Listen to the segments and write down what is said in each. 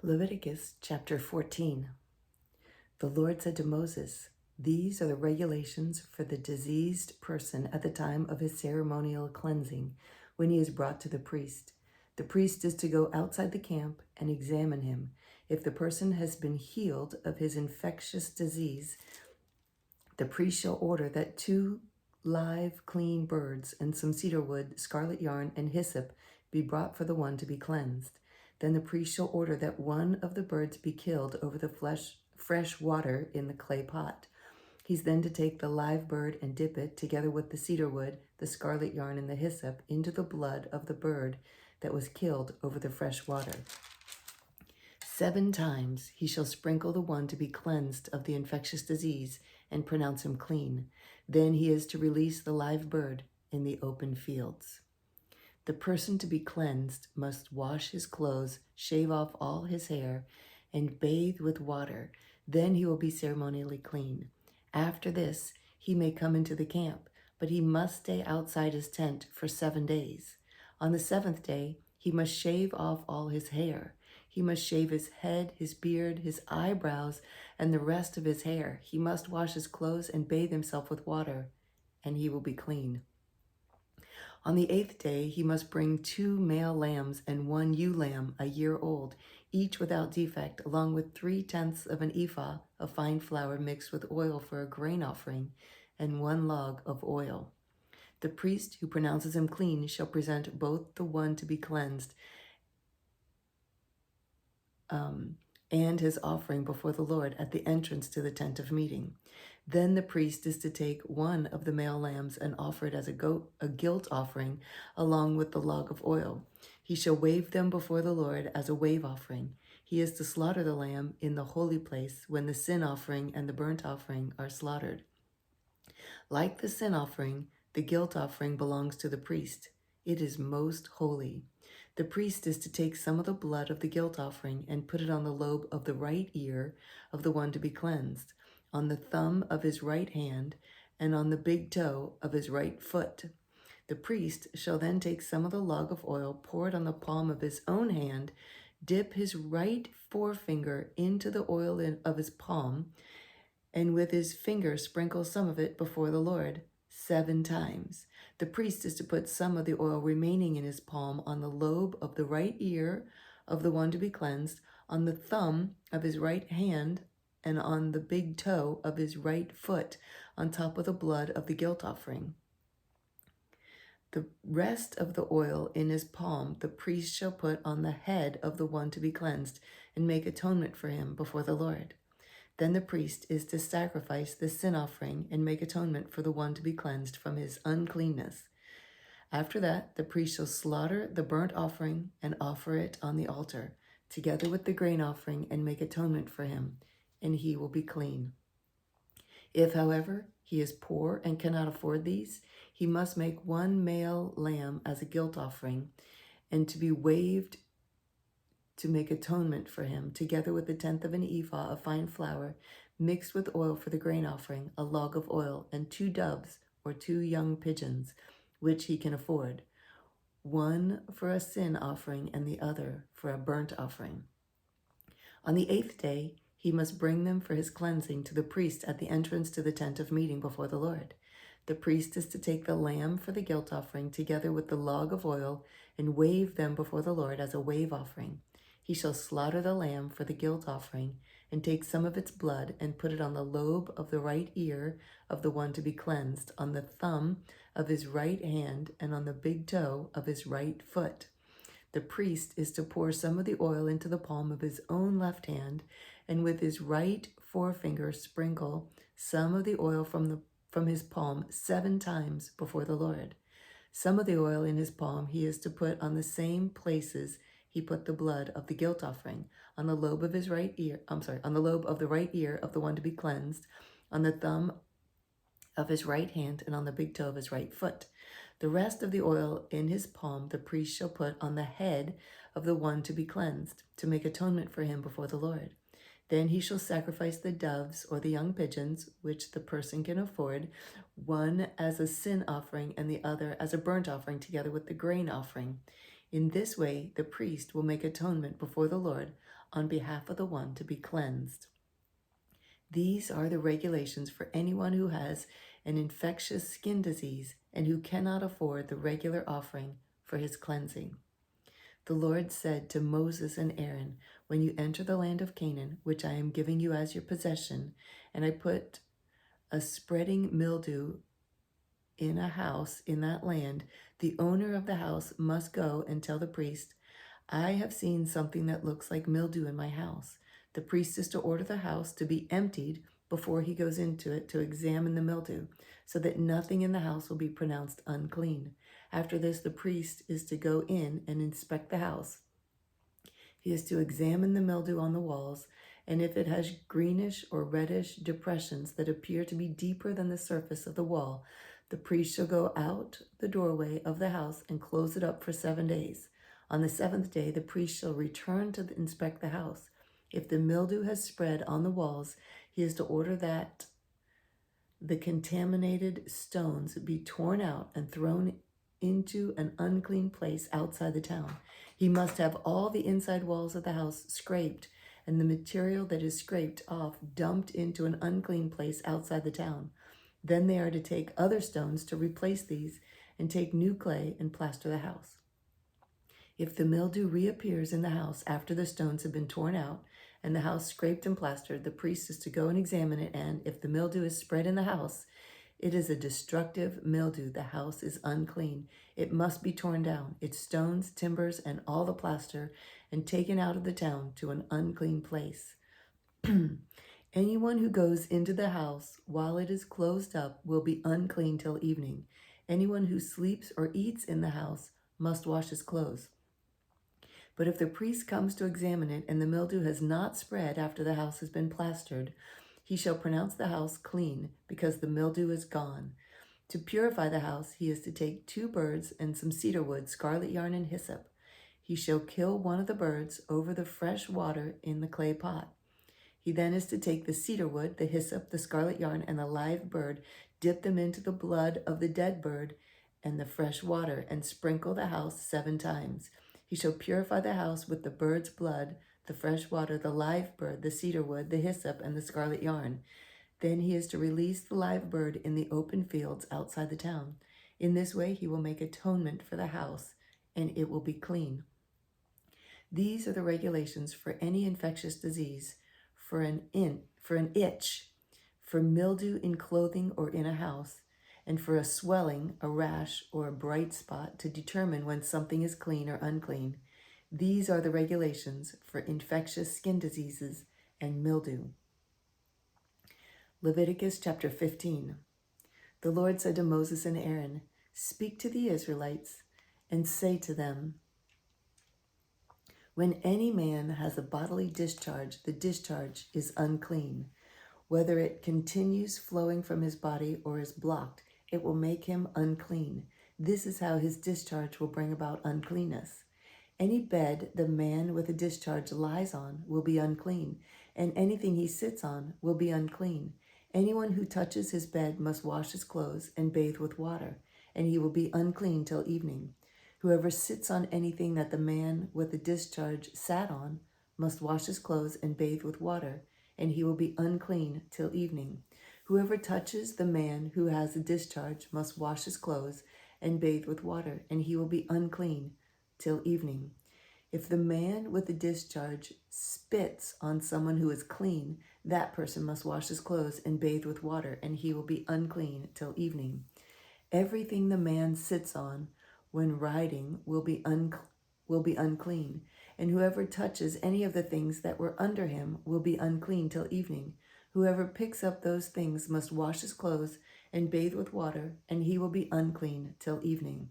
Leviticus chapter 14. The Lord said to Moses, "These are the regulations for the diseased person at the time of his ceremonial cleansing, when he is brought to the priest. The priest is to go outside the camp and examine him. If the person has been healed of his infectious disease, the priest shall order that 2 live clean birds and some cedar wood, scarlet yarn, and hyssop be brought for the one to be cleansed. Then the priest shall order that one of the birds be killed over the fresh water in the clay pot. He's then to take the live bird and dip it, together with the cedar wood, the scarlet yarn, and the hyssop, into the blood of the bird that was killed over the fresh water. 7 times he shall sprinkle the one to be cleansed of the infectious disease and pronounce him clean. Then he is to release the live bird in the open fields. The person to be cleansed must wash his clothes, shave off all his hair, and bathe with water. Then he will be ceremonially clean. After this, he may come into the camp, but he must stay outside his tent for 7 days. On the 7th day, he must shave off all his hair. He must shave his head, his beard, his eyebrows, and the rest of his hair. He must wash his clothes and bathe himself with water, and he will be clean. On the 8th day, he must bring 2 male lambs and 1 ewe lamb a year old, each without defect, along with 3/10 of an ephah of fine flour mixed with oil for a grain offering, and 1 log of oil. The priest who pronounces him clean shall present both the one to be cleansed and his offering before the Lord at the entrance to the tent of meeting. Then the priest is to take 1 of the male lambs and offer it as a guilt offering along with the log of oil. He shall wave them before the Lord as a wave offering. He is to slaughter the lamb in the holy place when the sin offering and the burnt offering are slaughtered. Like the sin offering, the guilt offering belongs to the priest. It is most holy. The priest is to take some of the blood of the guilt offering and put it on the lobe of the right ear of the one to be cleansed, on the thumb of his right hand, and on the big toe of his right foot. The priest shall then take some of the log of oil, pour it on the palm of his own hand, dip his right forefinger into the oil of his palm, and with his finger sprinkle some of it before the Lord 7 times. The priest is to put some of the oil remaining in his palm on the lobe of the right ear of the one to be cleansed, on the thumb of his right hand, and on the big toe of his right foot, on top of the blood of the guilt offering. The rest of the oil in his palm the priest shall put on the head of the one to be cleansed and make atonement for him before the Lord. Then the priest is to sacrifice the sin offering and make atonement for the one to be cleansed from his uncleanness. After that, the priest shall slaughter the burnt offering and offer it on the altar, together with the grain offering, and make atonement for him, and he will be clean. If, however, he is poor and cannot afford these, he must make 1 male lamb as a guilt offering, and to be waved to make atonement for him, together with the 1/10 of an ephah of fine flour, mixed with oil for the grain offering, a log of oil, and 2 doves or 2 young pigeons, which he can afford, 1 for a sin offering and the other for a burnt offering. On the 8th day, he must bring them for his cleansing to the priest at the entrance to the tent of meeting before the Lord. The priest is to take the lamb for the guilt offering, together with the log of oil, and wave them before the Lord as a wave offering. He shall slaughter the lamb for the guilt offering and take some of its blood and put it on the lobe of the right ear of the one to be cleansed, on the thumb of his right hand, and on the big toe of his right foot. The priest is to pour some of the oil into the palm of his own left hand, and with his right forefinger sprinkle some of the oil from his palm 7 times before the Lord. Some of the oil in his palm he is to put on the same places he put the blood of the guilt offering, on the lobe of his right ear, on the lobe of the right ear of the one to be cleansed, on the thumb of his right hand, and on the big toe of his right foot. The rest of the oil in his palm the priest shall put on the head of the one to be cleansed, to make atonement for him before the Lord. Then he shall sacrifice the doves or the young pigeons, which the person can afford, 1 as a sin offering and the other as a burnt offering, together with the grain offering. In this way, the priest will make atonement before the Lord on behalf of the one to be cleansed. These are the regulations for anyone who has an infectious skin disease and who cannot afford the regular offering for his cleansing. The Lord said to Moses and Aaron, "When you enter the land of Canaan, which I am giving you as your possession, and I put a spreading mildew in a house in that land, the owner of the house must go and tell the priest, 'I have seen something that looks like mildew in my house.' The priest is to order the house to be emptied before he goes into it to examine the mildew, so that nothing in the house will be pronounced unclean. After this, the priest is to go in and inspect the house. He is to examine the mildew on the walls, and if it has greenish or reddish depressions that appear to be deeper than the surface of the wall, the priest shall go out the doorway of the house and close it up for 7 days. On the 7th day, the priest shall return to inspect the house. If the mildew has spread on the walls, he is to order that the contaminated stones be torn out and thrown into an unclean place outside the town. He must have all the inside walls of the house scraped, and the material that is scraped off dumped into an unclean place outside the town. Then they are to take other stones to replace these and take new clay and plaster the house. If the mildew reappears in the house after the stones have been torn out and the house scraped and plastered, the priest is to go and examine it, and if the mildew is spread in the house, it is a destructive mildew. The house is unclean. It must be torn down, its stones, timbers, and all the plaster, and taken out of the town to an unclean place. Anyone who goes into the house while it is closed up will be unclean till evening. Anyone who sleeps or eats in the house must wash his clothes. But if the priest comes to examine it and the mildew has not spread after the house has been plastered, he shall pronounce the house clean because the mildew is gone. To purify the house, he is to take 2 birds and some cedar wood, scarlet yarn, and hyssop. He shall kill one of the birds over the fresh water in the clay pot. He then is to take the cedar wood, the hyssop, the scarlet yarn, and the live bird, dip them into the blood of the dead bird and the fresh water, and sprinkle the house 7 times. He shall purify the house with the bird's blood, the fresh water, the live bird, the cedar wood, the hyssop, and the scarlet yarn. Then he is to release the live bird in the open fields outside the town. In this way he will make atonement for the house, and it will be clean. These are the regulations for any infectious disease, for an itch, for mildew in clothing or in a house, and for a swelling, a rash, or a bright spot to determine when something is clean or unclean. These are the regulations for infectious skin diseases and mildew. Leviticus chapter 15. The Lord said to Moses and Aaron, "Speak to the Israelites and say to them, when any man has a bodily discharge, the discharge is unclean. Whether it continues flowing from his body or is blocked, it will make him unclean. This is how his discharge will bring about uncleanness. Any bed the man with a discharge lies on will be unclean, and anything he sits on will be unclean. Anyone who touches his bed must wash his clothes and bathe with water, and he will be unclean till evening. Whoever sits on anything that the man with the discharge sat on must wash his clothes and bathe with water, and he will be unclean till evening. Whoever touches the man who has a discharge must wash his clothes and bathe with water, and he will be unclean till evening. If the man with the discharge spits on someone who is clean, that person must wash his clothes and bathe with water, and he will be unclean till evening. Everything the man sits on when riding will be unclean, and whoever touches any of the things that were under him will be unclean till evening. Whoever picks up those things must wash his clothes and bathe with water, and he will be unclean till evening.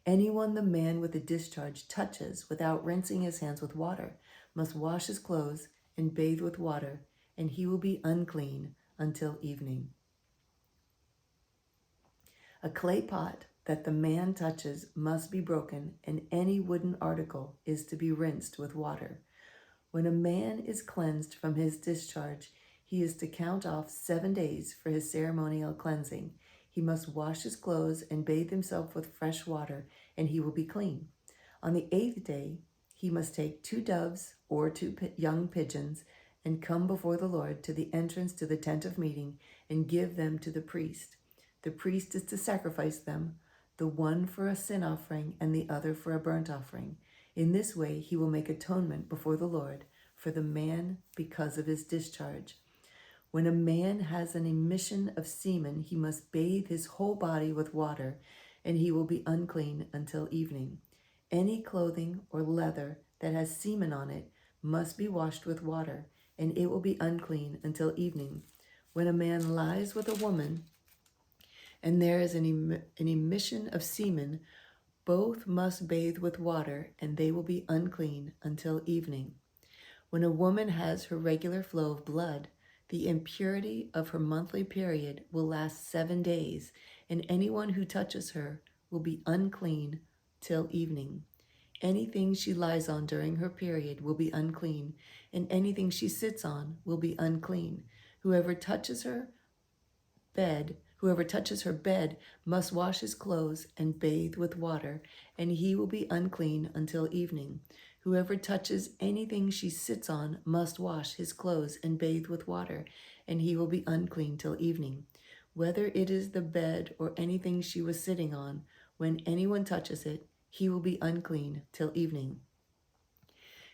Anyone the man with a discharge touches without rinsing his hands with water must wash his clothes and bathe with water, and he will be unclean until evening. A clay pot that the man touches must be broken, and any wooden article is to be rinsed with water. When a man is cleansed from his discharge, he is to count off 7 days for his ceremonial cleansing. He must wash his clothes and bathe himself with fresh water, and he will be clean. On the 8th day, he must take 2 doves or 2 young pigeons and come before the Lord to the entrance to the tent of meeting and give them to the priest. The priest is to sacrifice them, the one for a sin offering and the other for a burnt offering. In this way, he will make atonement before the Lord for the man because of his discharge. When a man has an emission of semen, he must bathe his whole body with water, and he will be unclean until evening. Any clothing or leather that has semen on it must be washed with water, and it will be unclean until evening. When a man lies with a woman, and there is an emission of semen, both must bathe with water, and they will be unclean until evening. When a woman has her regular flow of blood, the impurity of her monthly period will last 7 days, and anyone who touches her will be unclean till evening. Anything she lies on during her period will be unclean, and anything she sits on will be unclean. Whoever touches her bed must wash his clothes and bathe with water, and he will be unclean until evening. Whoever touches anything she sits on must wash his clothes and bathe with water, and he will be unclean till evening. Whether it is the bed or anything she was sitting on, when anyone touches it, he will be unclean till evening.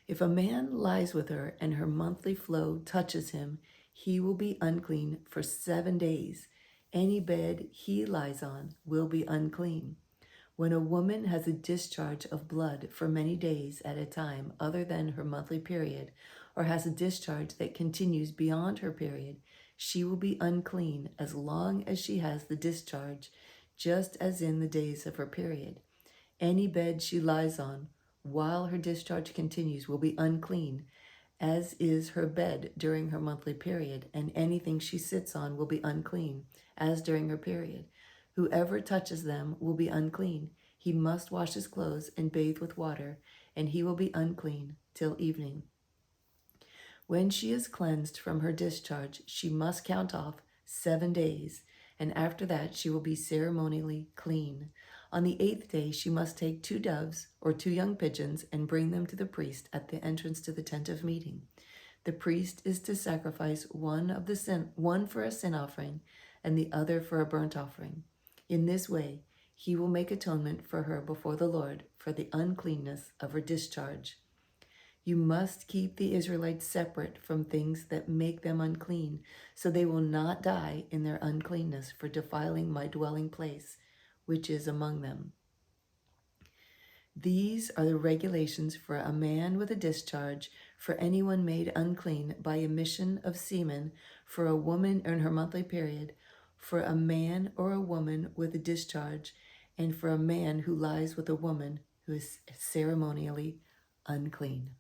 If a man lies with her and her monthly flow touches him, he will be unclean for 7 days. Any bed he lies on will be unclean. When a woman has a discharge of blood for many days at a time other than her monthly period, or has a discharge that continues beyond her period, she will be unclean as long as she has the discharge, just as in the days of her period. Any bed she lies on while her discharge continues will be unclean, as is her bed during her monthly period, and anything she sits on will be unclean, as during her period. Whoever touches them will be unclean. He must wash his clothes and bathe with water, and he will be unclean till evening. When she is cleansed from her discharge, she must count off 7 days, and after that she will be ceremonially clean. On the 8th day, she must take 2 doves or 2 young pigeons and bring them to the priest at the entrance to the tent of meeting. The priest is to sacrifice one for a sin offering and the other for a burnt offering. In this way, he will make atonement for her before the Lord for the uncleanness of her discharge. You must keep the Israelites separate from things that make them unclean, so they will not die in their uncleanness for defiling my dwelling place, which is among them. These are the regulations for a man with a discharge, for anyone made unclean by emission of semen, for a woman in her monthly period, for a man or a woman with a discharge, and for a man who lies with a woman who is ceremonially unclean.